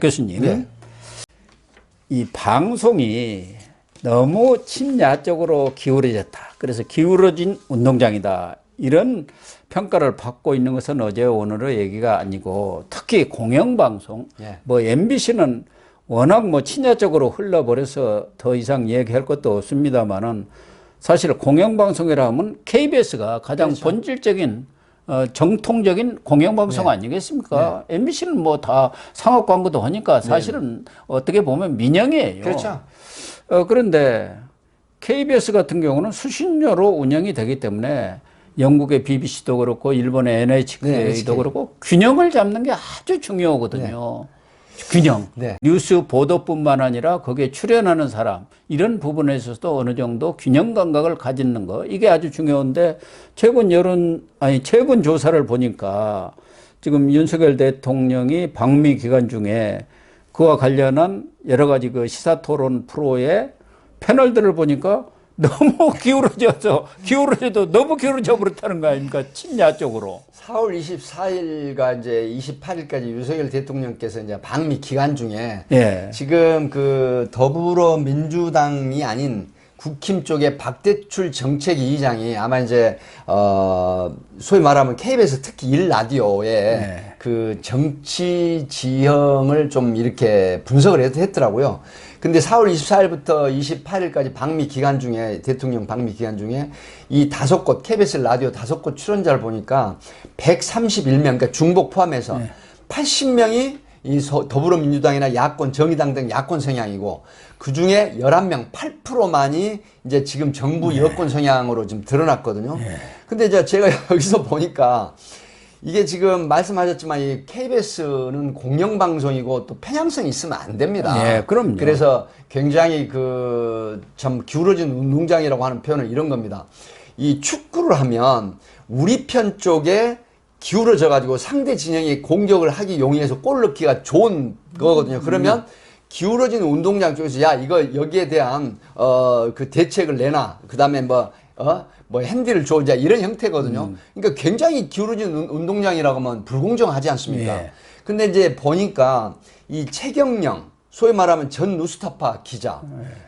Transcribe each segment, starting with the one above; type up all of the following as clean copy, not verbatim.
교수님, 네. 이 방송이 너무 친야적으로 기울어졌다. 그래서 기울어진 운동장이다. 이런 평가를 받고 있는 것은 어제 오늘의 얘기가 아니고, 특히 공영방송, 예. 뭐 MBC는 워낙 뭐 친야적으로 흘러버려서 더 이상 얘기할 것도 없습니다만은, 사실 공영방송이라 하면 KBS가 가장 그렇죠. 본질적인 정통적인 공영방송 네. 아니겠습니까? MBC는 뭐 다 상업 광고도 하니까 사실은 어떻게 보면 민영이에요. 그렇죠. 그런데 KBS 같은 경우는 수신료로 운영이 되기 때문에 영국의 BBC도 그렇고 일본의 NHK도 NHK. 그렇고 균형을 잡는 게 아주 중요하거든요. 균형. 네. 뉴스 보도뿐만 아니라 거기에 출연하는 사람, 이런 부분에 있어서도 어느 정도 균형 감각을 가지는 거, 이게 아주 중요한데, 최근 조사를 보니까 지금 윤석열 대통령이 방미 기간 중에 그와 관련한 여러 가지 그 시사 토론 프로의 패널들을 보니까 너무 기울어져도 너무 기울어져 버렸다는 거 아닙니까? 친야 쪽으로. 4월 24일과 이제 28일까지 윤석열 대통령께서 이제 방미 기간 중에 예. 지금 그 더불어민주당이 아닌 국힘 쪽의 박대출 정책위의장이 아마 이제 소위 말하면 KBS 특히 일라디오에 네. 그 정치 지형을 좀 이렇게 분석을 했더라고요. 근데 4월 24일부터 28일까지 방미 기간 중에, 대통령 방미 기간 중에 이 5곳, KBS 라디오 5곳 출연자를 보니까 131명, 그러니까 중복 포함해서 80명이 이 더불어민주당이나 야권, 정의당 등 야권 성향이고, 그 중에 11명, 8%만이 이제 지금 정부 여권 성향으로 지금 드러났거든요. 근데 이제 제가 여기서 보니까 이게 지금 말씀하셨지만 이 KBS는 공영방송이고 또 편향성이 있으면 안 됩니다. 예, 그럼요. 그래서 굉장히 그 참 기울어진 운동장이라고 하는 표현은 이런 겁니다. 이 축구를 하면 우리 편 쪽에 기울어져 가지고 상대 진영이 공격을 하기 용이해서 골 넣기가 좋은 거거든요. 그러면 기울어진 운동장 쪽에서 야 이거 여기에 대한 그 대책을 내놔. 그다음에 뭐 핸디를 줘. 이제 이런 형태거든요. 그러니까 굉장히 기울어진 운동장이라고 하면 불공정하지 않습니까? 예. 근데 이제 보니까 이 최경영, 소위 말하면 전 뉴스타파 기자,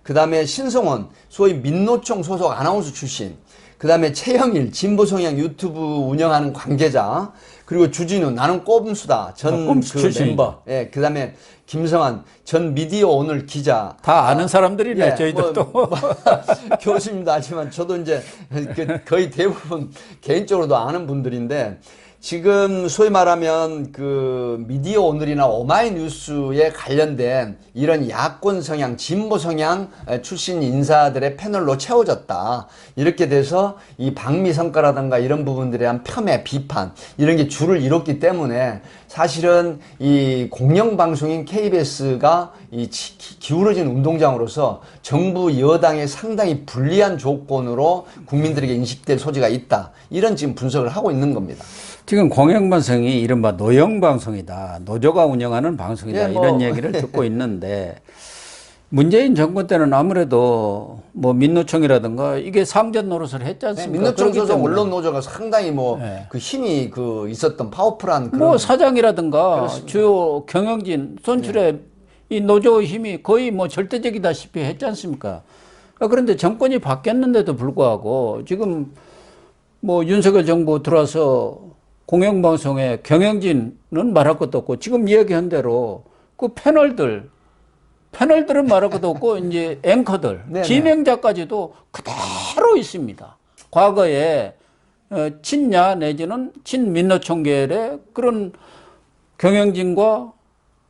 그 다음에 신성원, 소위 민노총 소속 아나운서 출신, 그 다음에 최영일, 진보 성향 유튜브 운영하는 관계자, 그리고 주진우, 나는 꼼수다, 전 꼼수 그 출신. 멤버, 예, 그 다음에 김성환, 전 미디어 오늘 기자. 다 아는 사람들이네, 예, 저희들도. 교수님도 아지만 저도 이제 거의 대부분 개인적으로도 아는 분들인데, 지금 소위 말하면 그 미디어 오늘이나 오마이뉴스에 관련된 이런 야권 성향, 진보 성향 출신 인사들의 패널로 채워졌다. 이렇게 돼서 이 방미 성과라든가 이런 부분들에 대한 폄훼, 비판 이런 게 줄을 이뤘기 때문에 사실은 이 공영방송인 KBS가 이 기울어진 운동장으로서 정부 여당에 상당히 불리한 조건으로 국민들에게 인식될 소지가 있다. 이런 지금 분석을 하고 있는 겁니다. 지금 공영방송이 이른바 노영방송이다. 노조가 운영하는 방송이다. 예, 뭐, 이런 얘기를 듣고 있는데, 문재인 정권 때는 아무래도 뭐 민노총이라든가 이게 상전 노릇을 했지 않습니까? 민노총 소속 때문에 언론 노조가 상당히 뭐 그 힘이 그 있었던 파워풀한 그런 뭐 사장이라든가 그렇습니다. 주요 경영진 선출의 이 노조의 힘이 거의 뭐 절대적이다시피 했지 않습니까? 그런데 정권이 바뀌었는데도 불구하고 지금 뭐 윤석열 정부 들어와서 공영방송의 경영진은 말할 것도 없고, 지금 이야기한 대로 그 패널들은 말할 것도 없고, 이제 앵커들, 네네. 진행자까지도 그대로 있습니다. 과거에 친야 내지는 친민노총계열의 그런 경영진과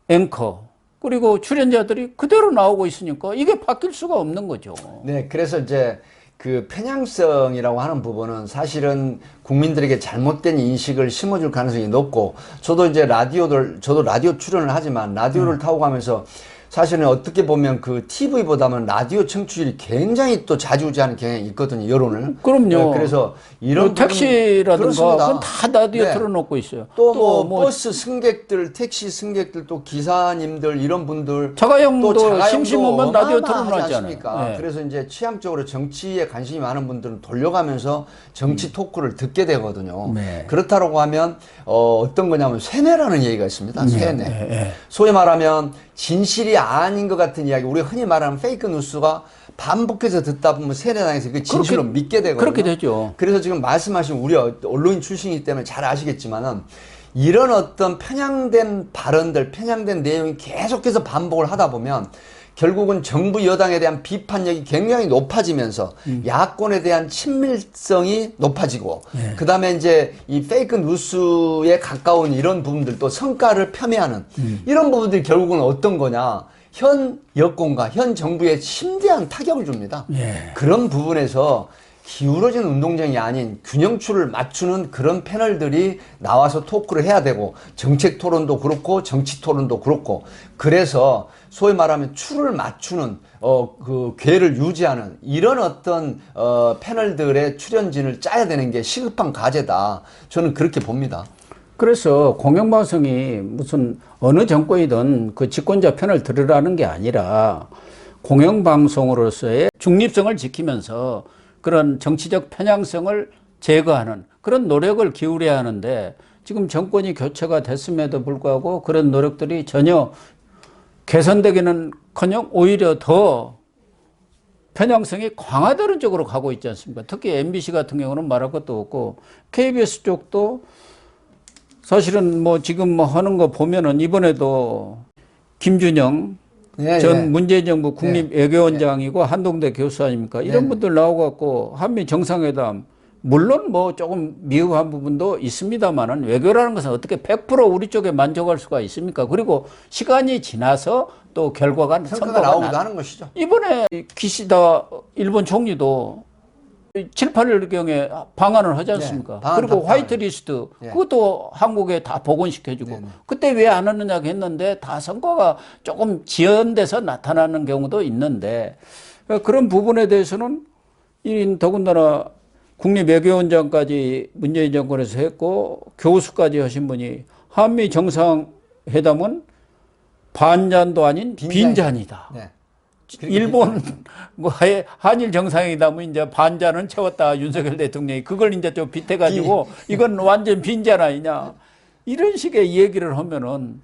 앵커, 그리고 출연자들이 그대로 나오고 있으니까 이게 바뀔 수가 없는 거죠. 네, 그래서 이제 그 편향성이라고 하는 부분은 사실은 국민들에게 잘못된 인식을 심어줄 가능성이 높고, 저도 이제 저도 라디오 출연을 하지만 라디오를 타고 가면서 사실은 어떻게 보면 그 TV보다는 라디오 청취율이 굉장히 또 좌지우지하는 경향이 있거든요, 여론을. 그럼요. 그래서 이런 뭐 택시라든가 그렇습니다. 그건 다 라디오 네. 틀어놓고 있어요. 또 뭐 버스 승객들, 택시 승객들, 또 기사님들 이런 분들 자가용도 심심하면 라디오 어마어마하지 틀어놨잖아요. 않습니까? 네. 그래서 이제 취향적으로 정치에 관심이 많은 분들은 돌려가면서 정치 토크를 듣게 되거든요. 네. 그렇다고 하면 어떤 거냐면 세뇌라는 얘기가 있습니다. 세뇌. 네. 소위 말하면 진실이 아닌 것 같은 이야기, 우리가 흔히 말하는 페이크 뉴스가 반복해서 듣다 보면 세뇌당해서 그 진실로 믿게 되거든요. 그렇게 되죠. 그래서 지금 말씀하신 우리 언론인 출신이기 때문에 잘 아시겠지만은 이런 어떤 편향된 발언들, 편향된 내용이 계속해서 반복을 하다 보면 결국은 정부 여당에 대한 비판력이 굉장히 높아지면서 야권에 대한 친밀성이 높아지고 그 다음에 이제 이 페이크 뉴스에 가까운 이런 부분들 또 성과를 폄훼하는 이런 부분들이 결국은 어떤 거냐. 현 여권과 현 정부에 심대한 타격을 줍니다. 예. 그런 부분에서 기울어진 운동장이 아닌 균형추를 맞추는 그런 패널들이 나와서 토크를 해야 되고 정책 토론도 그렇고 정치 토론도 그렇고 그래서 소위 말하면 추를 맞추는 그 궤를 유지하는 이런 어떤 패널들의 출연진을 짜야 되는 게 시급한 과제다. 저는 그렇게 봅니다. 그래서 공영방송이 무슨 어느 정권이든 그 집권자 편을 들으라는 게 아니라 공영방송으로서의 중립성을 지키면서 그런 정치적 편향성을 제거하는 그런 노력을 기울여야 하는데 지금 정권이 교체가 됐음에도 불구하고 그런 노력들이 전혀 개선되기는커녕 오히려 더 편향성이 강화되는 쪽으로 가고 있지 않습니까? 특히 MBC 같은 경우는 말할 것도 없고 KBS 쪽도 사실은 뭐 지금 뭐 하는 거 보면은 이번에도 김준영 전 문재인 정부 국립외교원장이고 한동대 교수 아닙니까? 이런 분들 나오갖고 한미 정상회담 물론 뭐 조금 미흡한 부분도 있습니다만은 외교라는 것은 어떻게 100% 우리 쪽에 만족할 수가 있습니까? 그리고 시간이 지나서 또 결과가 성과가 나오기도 하는 것이죠. 이번에 기시다 일본 총리도 7, 8일경에 방한을 하지 않습니까? 그리고 화이트리스트 그것도 한국에 다 복원시켜주고 그때 왜 안 하느냐 했는데 다 성과가 조금 지연돼서 나타나는 경우도 있는데 그런 부분에 대해서는 더군다나 국립외교원장까지 문재인 정권에서 했고 교수까지 하신 분이 한미 정상회담은 반잔도 아닌 빈잔이다. 네. 일본 뭐 한일 정상회담은 이제 반잔은 채웠다 윤석열 대통령이 그걸 이제 좀 빗대가지고 이건 완전 빈잔 아니냐 이런 식의 얘기를 하면은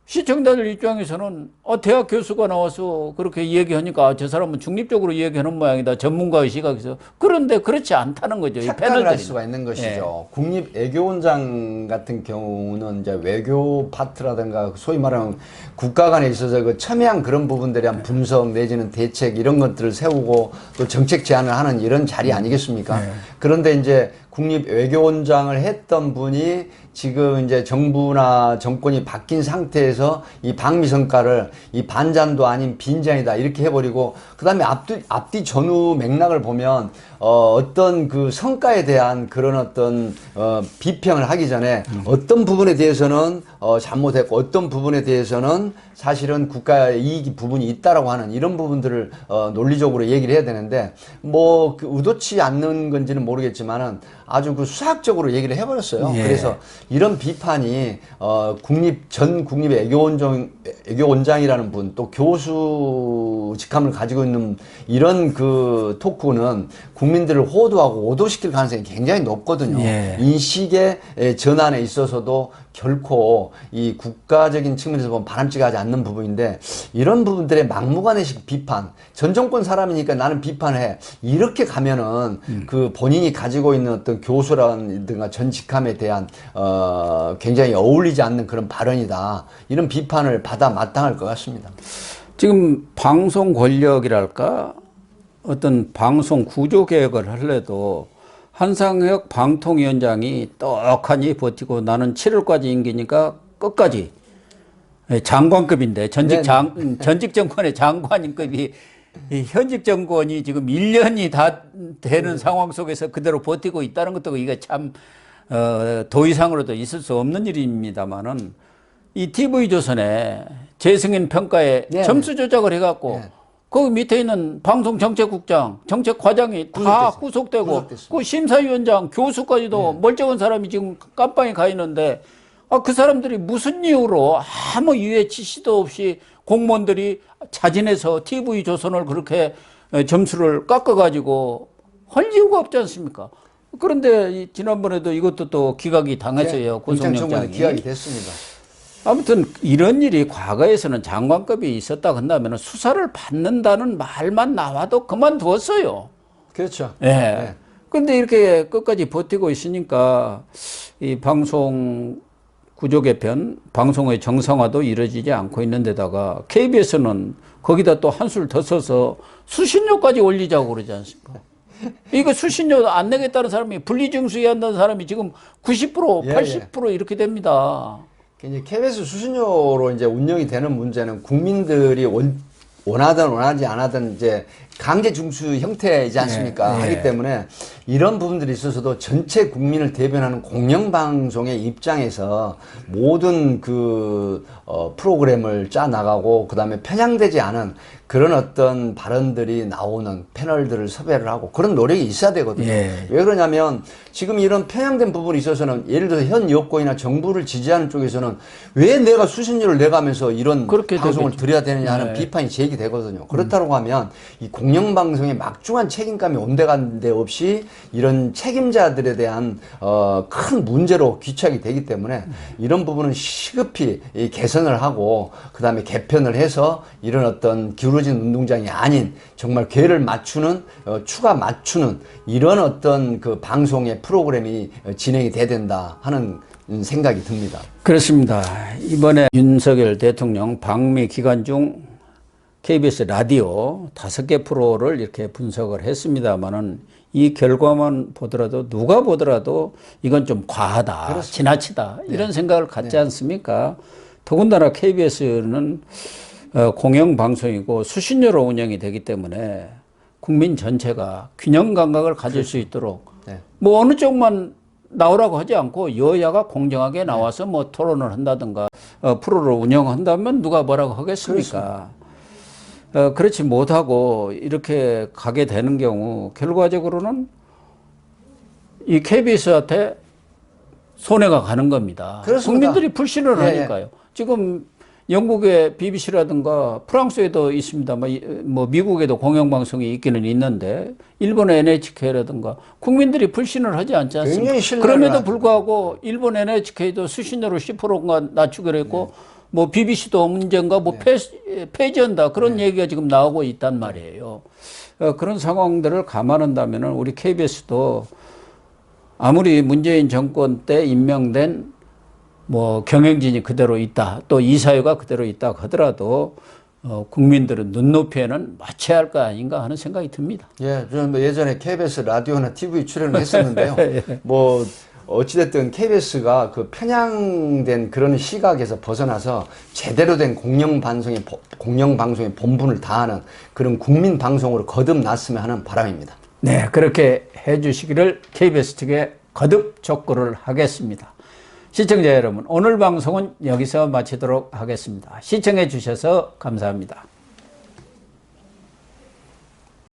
시청자들 입장에서는 대학 교수가 나와서 그렇게 얘기하니까 저 사람은 중립적으로 얘기하는 모양이다 전문가의 시각에서 그런데 그렇지 않다는 거죠. 착각을 할 수가 있는 것이죠. 국립외교원장 같은 경우는 이제 외교 파트라든가 소위 말하는 국가 간에 있어서 그 첨예한 그런 부분들에 대한 분석 내지는 대책 이런 것들을 세우고 또 정책 제안을 하는 이런 자리 아니겠습니까? 그런데 이제 국립외교원장을 했던 분이 지금 이제 정부나 정권이 바뀐 상태에서 이 방미성과를 이 반잔도 아닌 빈잔이다 이렇게 해버리고 그 다음에 앞뒤 전후 맥락을 보면 어떤 그 성과에 대한 그런 어떤 비평을 하기 전에 어떤 부분에 대해서는 잘못했고 어떤 부분에 대해서는 사실은 국가의 이익이 부분이 있다라고 하는 이런 부분들을 논리적으로 얘기를 해야 되는데 뭐 그 의도치 않는 건지는 모르겠지만은 아주 그 수학적으로 얘기를 해버렸어요. 그래서 이런 비판이 전 국립외교원장이라는 분 또 교수 직함을 가지고 있는 이런 그 토크는 국민들을 호도하고 오도시킬 가능성이 굉장히 높거든요. 인식의 전환에 있어서도 결코 이 국가적인 측면에서 보면 바람직하지 않는 부분인데 이런 부분들의 막무가내식 비판 전 정권 사람이니까 나는 비판해 이렇게 가면은 그 본인이 가지고 있는 어떤 교수라든가 전 직함에 대한 굉장히 어울리지 않는 그런 발언이다 이런 비판을 받아 마땅할 것 같습니다. 지금 방송 권력이랄까 어떤 방송 구조 개혁을 하려도 한상혁 방통위원장이 떡하니 버티고 나는 7월까지 임기니까 끝까지 장관급인데 전직 정권의 장관급이 현직 정권이 지금 1년이 다 되는 상황 속에서 그대로 버티고 있다는 것도 이게 참 도의상으로도 있을 수 없는 일입니다만은 이 TV조선에 재승인 평가에 네, 점수 조작을 해갖고 네. 그 밑에 있는 방송정책국장, 정책과장이 다 구속되고 그 심사위원장, 교수까지도 멀쩡한 사람이 지금 깜빵에 가 있는데 그 사람들이 무슨 이유로 아무 유해 지시도 없이 공무원들이 자진해서 TV조선을 그렇게 점수를 깎아가지고 할 이유가 없지 않습니까? 그런데 지난번에도 이것도 또 기각이 당했어요. 구속영장이. 기각이 됐습니다. 아무튼 이런 일이 과거에서는 장관급이 있었다 한다면 수사를 받는다는 말만 나와도 그만두었어요. 그렇죠. 예. 네. 그런데 이렇게 끝까지 버티고 있으니까 이 방송 구조 개편, 방송의 정상화도 이루어지지 않고 있는 데다가 KBS는 거기다 또 한술 더 써서 수신료까지 올리자고 그러지 않습니까? 이거 수신료 안 내겠다는 사람이 분리증수해야 한다는 사람이 지금 90%, 80% 이렇게 됩니다. 이제 KBS 수신료로 이제 운영이 되는 문제는 국민들이 원하든 원하지 않아든 이제 강제 중수 형태이지 않습니까? 하기 때문에 이런 부분들이 있어서도 전체 국민을 대변하는 공영방송의 입장에서 모든 프로그램을 짜 나가고 그 다음에 편향되지 않은 그런 어떤 발언들이 나오는 패널들을 섭외를 하고 그런 노력이 있어야 되거든요. 왜 그러냐면 지금 이런 편향된 부분이 있어서는 예를 들어서 현 여권이나 정부를 지지하는 쪽에서는 왜 내가 수신료를 내가면서 이런 방송을 되겠죠. 드려야 되느냐 하는 비판이 제기되거든요. 그렇다고 하면 이 공영방송의 막중한 책임감이 온데간데 없이 이런 책임자들에 대한 큰 문제로 귀착이 되기 때문에 이런 부분은 시급히 개선을 하고 그 다음에 개편을 해서 이런 어떤 기울어진 운동장이 아닌 정말 궤를 맞추는 추가 맞추는 이런 어떤 그 방송의 프로그램이 진행이 돼야 된다 하는 생각이 듭니다. 그렇습니다. 이번에 윤석열 대통령 방미 기간 중 KBS 라디오 5개 프로를 이렇게 분석을 했습니다만은 이 결과만 보더라도 누가 보더라도 이건 좀 과하다, 그렇습니다. 지나치다 이런 생각을 갖지 않습니까? 더군다나 KBS는 공영방송이고 수신료로 운영이 되기 때문에 국민 전체가 균형 감각을 가질 수 있도록 뭐 어느 쪽만 나오라고 하지 않고 여야가 공정하게 나와서 뭐 토론을 한다든가 프로를 운영한다면 누가 뭐라고 하겠습니까? 그렇지 못하고 이렇게 가게 되는 경우 결과적으로는 이 KBS한테 손해가 가는 겁니다. 그렇습니다. 국민들이 불신을 하니까요. 지금 영국의 BBC라든가 프랑스에도 있습니다. 뭐 미국에도 공영방송이 있기는 있는데 일본의 NHK라든가 국민들이 불신을 하지 않지 않습니까? 그럼에도 불구하고 일본 NHK도 수신료를 10%가 낮추기로 했고 뭐 BBC도 문제인가 뭐 폐지한다 그런 얘기가 지금 나오고 있단 말이에요. 그런 상황들을 감안한다면 우리 KBS도 아무리 문재인 정권 때 임명된 뭐 경영진이 그대로 있다 또 이사회가 그대로 있다 하더라도 국민들은 눈높이에는 맞춰야 할 거 아닌가 하는 생각이 듭니다. 예, 저는 예전에 KBS 라디오나 TV 출연을 했었는데요. 뭐 어찌됐든 KBS가 그 편향된 그런 시각에서 벗어나서 제대로 된 공영방송의 본분을 다하는 그런 국민방송으로 거듭났으면 하는 바람입니다. 네, 그렇게 해주시기를 KBS 측에 거듭 촉구를 하겠습니다. 시청자 여러분, 오늘 방송은 여기서 마치도록 하겠습니다. 시청해 주셔서 감사합니다.